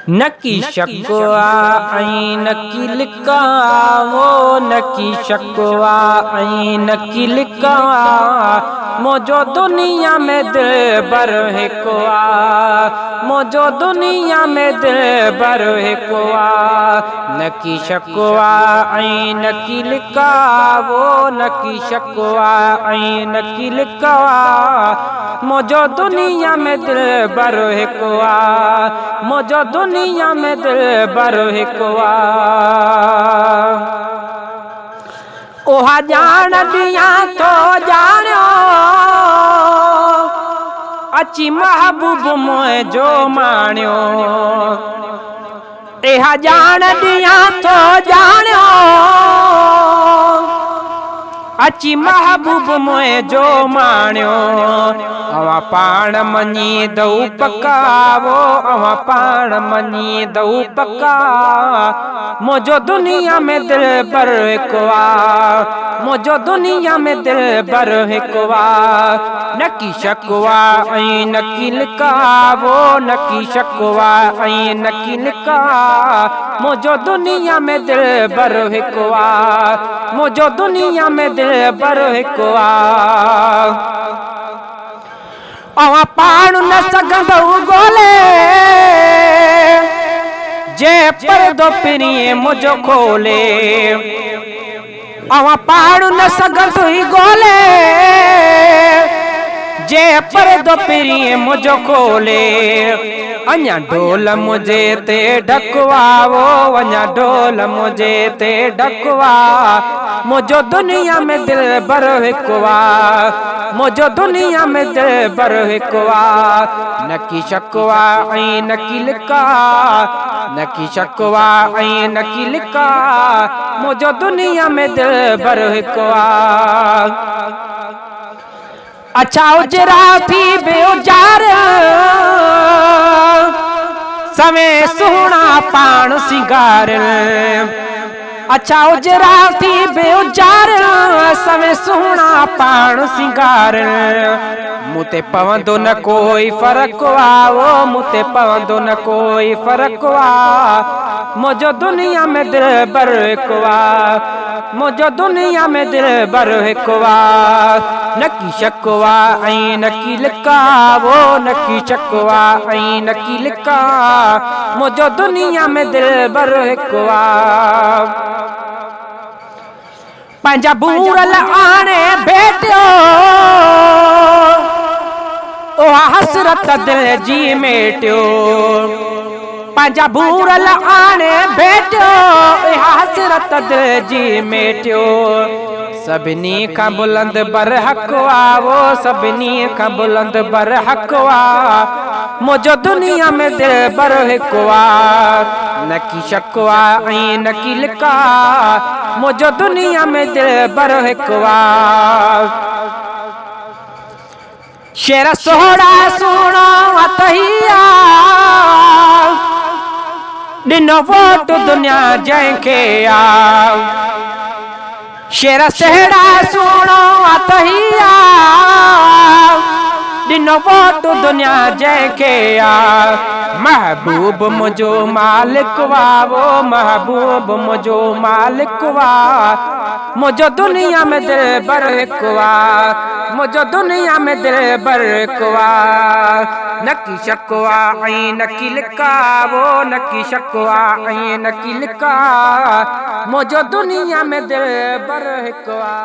न की शकवा ऐं न की लिका वो न की शकवा ऐं न की लिका मोजो दुनिया में दिल बर हिकु आ मोजो दुनिया में दिल बर हिकु आ न की शकवा ऐं न की लिका वो न की शकवा ऐं न की लिका मोजो दुनिया में दिल बर हिकु आ मोजो दुनिया में दिल बर हिकु आ ओहा जान दिया तो जानो अची महबूब मोए जो माण्यो एहा जान दिया तो जानो अची महबूब मोए जो माण्यो अवा पाण मनी दऊ पकावो अवा पाण मनी दऊ पका मोजो दुनिया में दिल बर हिकु आ मोजो दुनिया में दिल बर हिकु आ न की शकवा ऐं न की लिका वो न की शकवा ऐं न की लिका मोजो दुनिया में दिल बर हिकु आ मोजो दुनिया में दिल बर हिकु आ अवा पाणु न सघंदऊ ॻोल्हे जे परदो पिरीं मुंहिंजो खोले अवा पाणु न सघंदुई ॻोल्हे जे परदो पिरीं मुंहिंजो खोले अञा ढोल मुझे ते ढकवावो अञा ढोल मुझे ते ढकवा मोजो दुनिया में दिल बर हिकु आ मोजो दुनिया में दिल बर हिकु आ न की शकवा ऐं न की लिका न की शकवा ऐं न की लिका मोजो दुनिया में दिल बर हिकु आ अच्छा उजरा थी बेउजार सवे सुहिणा पाण सिंगार अच्छा उजरा थी बेउजार सवे सुहिणा पाण सिंगार मूं ते पवंदो न कोई फ़र्क़ु आ वो मूं ते पवंदो न कोई फ़र्क़ु आ मोजो दुनिया में दिल बर हिकु आ मोजो दुनिया में दिल बर हिकु आ न की शकवा ऐं न की लिका वो न की शकवा ऐं न की लिका मोजो दुनिया में दिल बर हिकु आ पंहिंजा बूरल आणे भेटियो ओहा हसरत दिल जी मेटियो पंहिंजा बूरल आणे भेटियो ओहा हसरत दिल जी मेटियो सभिनी खां बुलंद बर हक़ु आ वो सभिनी खां बुलंद बर हक़ु आ मोजो दुनिया में दिल बर हिकु आ न की शकवा ऐं न की लिका मोजो दुनिया में दिल बर हिकु आ शेर सोहड़ा सुहिणो अथईया ॾिनो वोट दुनिया जंहिंखे आ शेर सोहड़ा सुहिणो अथईया ॾिनो वोट दुनिया जंहिंखे आ महबूब मुंहिंजो मालिक वा वो महबूब मुंहिंजो मालिक वा मुंहिंजो दुनिया में दिल बर हिकु आ मुंहिंजो दुनिया में दिल बर हिकु आ न की शकवा ऐं न की लिका वो न की शकवा ऐं न की लिका मुंहिंजो दुनिया में दिल बर हिकु आ